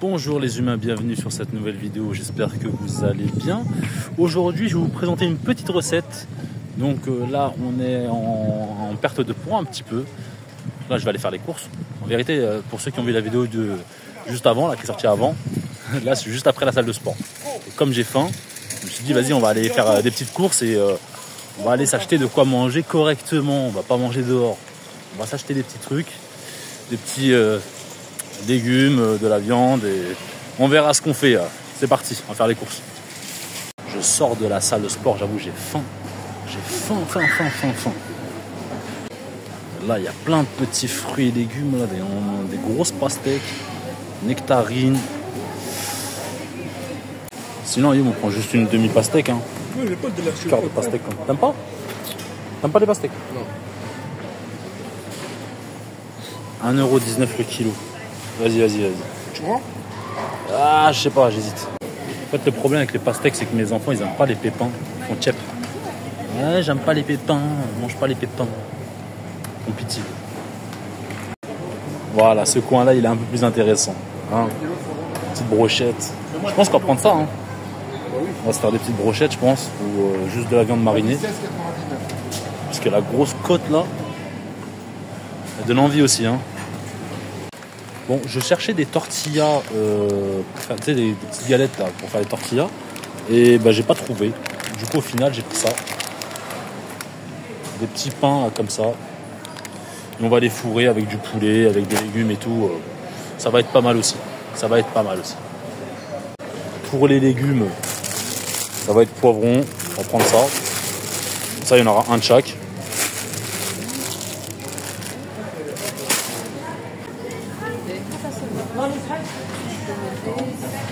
Bonjour les humains, bienvenue sur cette nouvelle vidéo, j'espère que vous allez bien. Aujourd'hui je vais vous présenter une petite recette. Donc là on est en perte de poids un petit peu. Là je vais aller faire les courses. En vérité pour ceux qui ont vu la vidéo de juste avant, là, qui est sortie avant, là c'est juste après la salle de sport. Et comme j'ai faim, je me suis dit vas-y on va aller faire des petites courses et on va aller s'acheter de quoi manger correctement. On va pas manger dehors, on va s'acheter des petits trucs, des petits légumes, de la viande et on verra ce qu'on fait. C'est parti, on va faire les courses. Je sors de la salle de sport, j'avoue j'ai faim. J'ai faim. Là il y a plein de petits fruits et légumes, là, des grosses pastèques, nectarines. Sinon on prend juste une demi-pastèque. Hein. Oui, j'ai pas de la Quart de pastèque. T'aimes pas? T'aimes pas les pastèques? Non. 1,19 € le kilo. Vas-y. Tu vois? Ah, je sais pas, j'hésite. En fait, le problème avec les pastèques, c'est que mes enfants, ils aiment pas les pépins. Ils font tchèp. Ouais, j'aime pas les pépins. Je mange pas les pépins. Ils font pitié. Voilà, ce coin-là, il est un peu plus intéressant. Hein, petite brochette. Je pense qu'on va prendre ça. Hein. On va se faire des petites brochettes, je pense. Ou juste de la viande marinée. Parce que la grosse côte, là, elle donne envie aussi. Hein. Bon, je cherchais des tortillas, tu sais, des petites galettes là, pour faire les tortillas. Et ben, j'ai pas trouvé. Du coup, au final, j'ai pris ça. Des petits pains là, comme ça. Et on va les fourrer avec du poulet, avec des légumes et tout. Ça va être pas mal aussi. Pour les légumes, ça va être poivron. On va prendre ça. Ça, il y en aura un de chaque.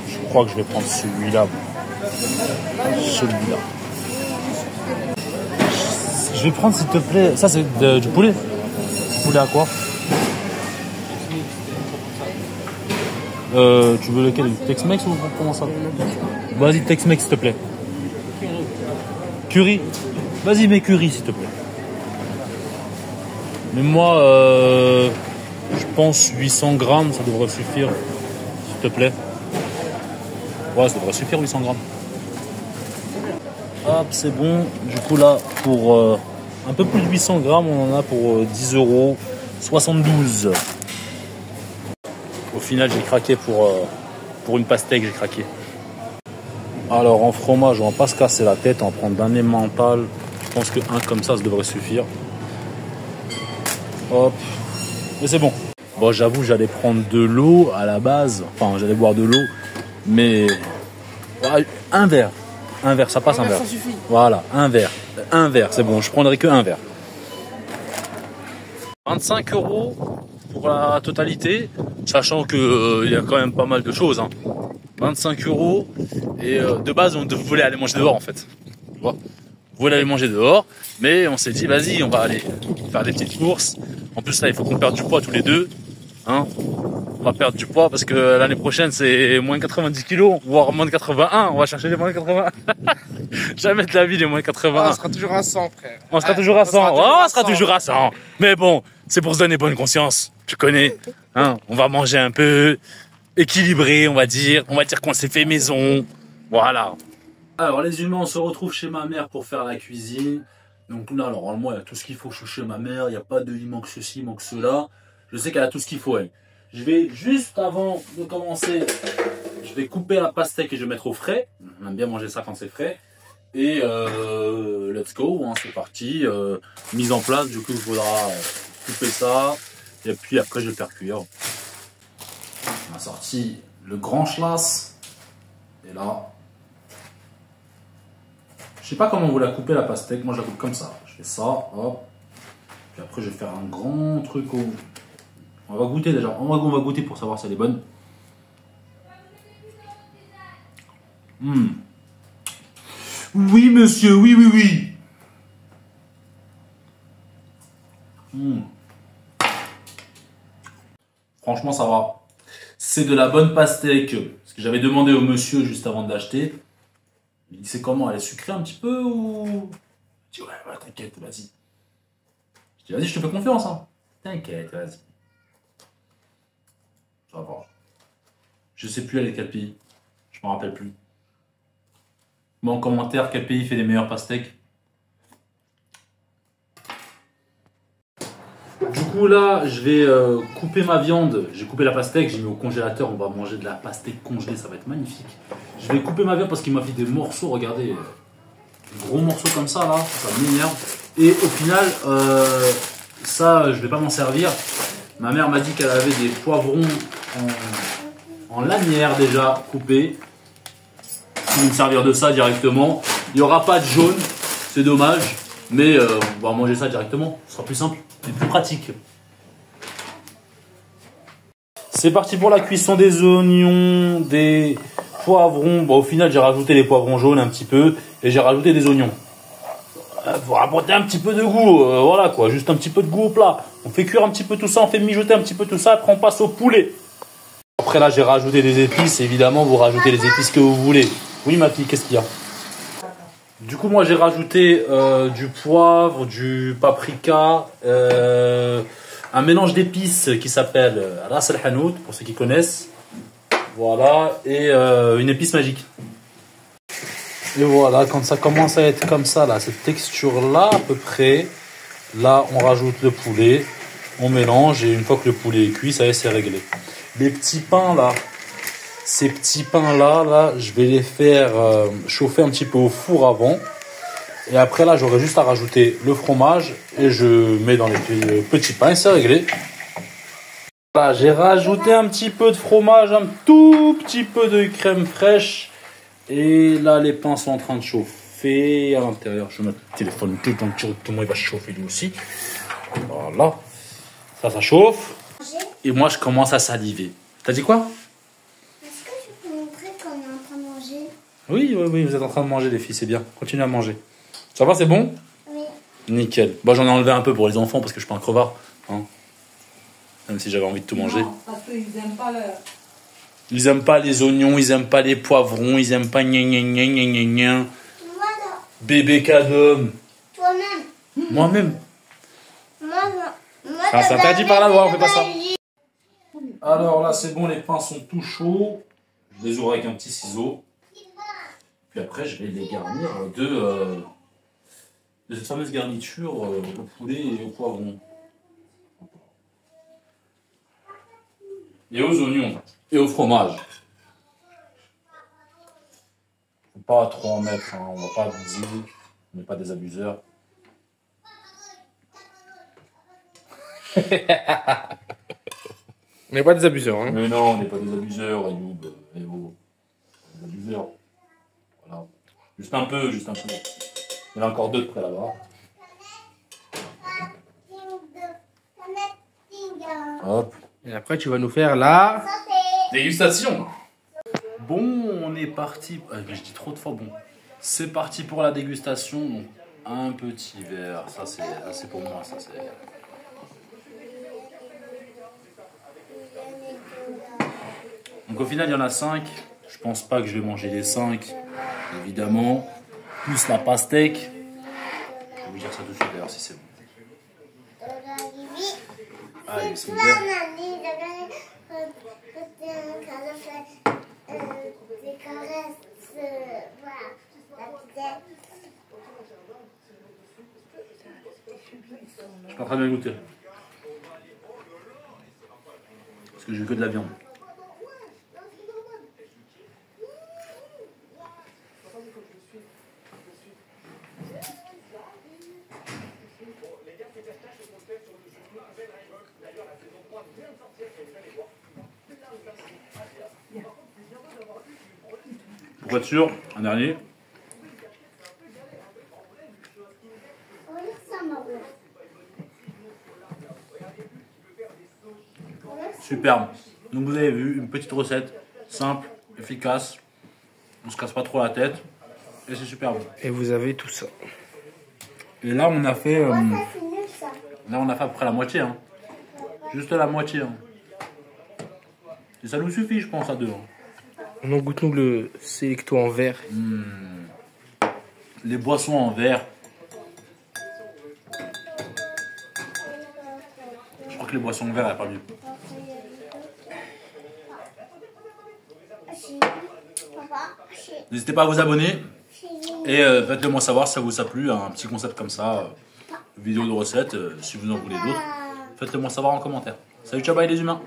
Je crois que je vais prendre celui-là. Je vais prendre, s'il te plaît. Ça, c'est du poulet. Du poulet à quoi? Tu veux lequel? Tex-Mex ou comment ça? Vas-y, Tex-Mex, s'il te plaît. Curry. Vas-y, mets curry, s'il te plaît. Mais moi, je pense 800 grammes, ça devrait suffire. S'il te plaît. Ouais, ça devrait suffire 800 grammes. Hop, c'est bon. Du coup, là, pour un peu plus de 800 grammes, on en a pour 10,72 €. Au final, j'ai craqué pour une pastèque, j'ai craqué. Alors, en fromage, on va pas se casser la tête, on va prendre d'un emmental. Je pense que un comme ça devrait suffire. Hop. Mais c'est bon. Bon, j'avoue, j'allais prendre de l'eau à la base. Enfin, j'allais boire de l'eau. Mais un verre, ça passe un verre. Ça suffit. Voilà, un verre, c'est bon, je prendrai que un verre. 25 € pour la totalité, sachant que il y a quand même pas mal de choses. Hein. 25 € et de base on voulait aller manger dehors en fait. Tu vois, on voulait aller manger dehors, mais on s'est dit vas-y, on va aller faire des petites courses. En plus là, il faut qu'on perde du poids tous les deux. Hein, on va perdre du poids parce que l'année prochaine c'est moins 90 kilos, voire moins de 81. On va chercher les moins de 81. Jamais de la vie les moins de 81. On sera toujours à 100, frère. On sera toujours à 100. On sera toujours à 100. Mais bon, c'est pour se donner bonne conscience. Tu connais. Hein, on va manger un peu équilibré, on va dire. On va dire qu'on s'est fait maison. Voilà. Alors les humains, on se retrouve chez ma mère pour faire la cuisine. Donc là, normalement, il y a tout ce qu'il faut chez ma mère. Il n'y a pas de il manque ceci, il manque cela. Je sais qu'elle a tout ce qu'il faut. Elle. Je vais, juste avant de commencer, je vais couper la pastèque et je vais mettre au frais. On aime bien manger ça quand c'est frais. Et let's go, hein, c'est parti. Mise en place, du coup, il faudra couper ça. Et puis après, je vais le faire cuire. On a sorti le grand schlass. Et là, je sais pas comment vous la coupez la pastèque. Moi, je la coupe comme ça. Je fais ça, hop. Puis après, je vais faire un grand truc au... On va goûter déjà. On va goûter pour savoir si elle est bonne. Oui, monsieur, oui. Franchement, ça va. C'est de la bonne pastèque. Parce que j'avais demandé au monsieur juste avant de l'acheter. Il dit c'est comment? Elle est sucrée un petit peu ou... Je dis ouais, t'inquiète, vas-y. Je dis vas-y, je te fais confiance. Hein. T'inquiète, vas-y. Ça va. Je sais plus elle est quel pays. Je me rappelle plus. Bon, en commentaire, quel pays fait les meilleurs pastèques. Du coup là, je vais couper ma viande. J'ai coupé la pastèque, j'ai mis au congélateur. On va manger de la pastèque congelée, ça va être magnifique. Je vais couper ma viande parce qu'il m'a fait des morceaux, regardez. Des gros morceaux comme ça là, ça m'énerve. Et au final, ça je vais pas m'en servir. Ma mère m'a dit qu'elle avait des poivrons en lanière déjà coupés. Je vais me servir de ça directement. Il n'y aura pas de jaune, c'est dommage. Mais on va manger ça directement, ce sera plus simple et plus pratique. C'est parti pour la cuisson des oignons, des poivrons. Bon, au final, j'ai rajouté les poivrons jaunes un petit peu et j'ai rajouté des oignons. Pour apporter un petit peu de goût, voilà quoi, juste un petit peu de goût au plat. On fait cuire un petit peu tout ça, on fait mijoter un petit peu tout ça, après on passe au poulet. Après là, j'ai rajouté des épices, évidemment, vous rajoutez les épices que vous voulez. Oui, ma fille, qu'est-ce qu'il y a? Du coup, moi, j'ai rajouté du poivre, du paprika, un mélange d'épices qui s'appelle Ras El Hanout, pour ceux qui connaissent. Voilà, et une épice magique. Et voilà, quand ça commence à être comme ça, là, cette texture-là, à peu près, là, on rajoute le poulet, on mélange, et une fois que le poulet est cuit, ça y est, c'est réglé. Les petits pains, là, ces petits pains-là, là, je vais les faire chauffer un petit peu au four avant. Et après, là, j'aurai juste à rajouter le fromage, et je mets dans les petits pains, et c'est réglé. Voilà, j'ai rajouté un petit peu de fromage, un tout petit peu de crème fraîche. Et là, les pains sont en train de chauffer à l'intérieur. Je vais mettre le téléphone tout donc directement, il va chauffer lui aussi. Voilà. Ça chauffe. Et moi, je commence à saliver. T'as dit quoi? Est-ce que tu peux montrer qu'on est en train de manger? Oui, vous êtes en train de manger, les filles, c'est bien. Continuez à manger. Ça va, c'est bon? Oui. Nickel. Bon, j'en ai enlevé un peu pour les enfants parce que je suis pas un crevard. Hein. Même si j'avais envie de tout manger. Non, parce qu'ils n'aiment pas le... Ils aiment pas les oignons, ils aiment pas les poivrons, ils aiment pas gna gna gna gna gna gna. Voilà. Bébé cadom. Toi-même. Moi-même. Moi, Ah, c'est interdit par la loi, on fait pas ça. Alors là, c'est bon, les pains sont tout chauds. Je les ouvre avec un petit ciseau. Puis après, je vais les garnir de cette fameuse garniture au poulet et au poivron. Et aux oignons. Et au fromage. Faut pas trop en mettre, hein. On va pas abuser. On n'est pas des abuseurs. On n'est pas des abuseurs, hein. Mais non, on n'est pas des abuseurs, Ayoub. Des abuseurs. Voilà. Juste un peu, juste un peu. Il y en a encore deux de près là-bas. Hop. Et après, tu vas nous faire la... Dégustation. Bon, on est parti. Je dis trop de fois bon. C'est parti pour la dégustation. Donc, un petit verre. Ça, c'est pour moi. Ça, c'est... Donc, au final, il y en a 5. Je pense pas que je vais manger les 5. Évidemment. Plus la pastèque. Je vais vous dire ça tout de suite d'ailleurs si c'est bon. Allez, c'est ouvert. Je suis en train de goûter. Parce que j'ai que de la viande. Pour être sûr, un dernier. Superbe. Donc vous avez vu, une petite recette simple, efficace. On se casse pas trop la tête. Et c'est superbe. Et vous avez tout ça. Et là on a fait... Ça, c'est nul, ça. là on a fait à peu près la moitié. Hein. Juste la moitié. Hein. Et ça nous suffit je pense à deux. Hein. On en goûte nous le Selecto en verre. Les boissons en verre. Je crois que les boissons en verre, elle a pas mieux. N'hésitez pas à vous abonner. Et faites-le moi savoir si ça vous a plu. Un petit concept comme ça. Vidéo de recettes. Si vous en voulez d'autres. Faites-le moi savoir en commentaire. Salut, ciao, bye les humains.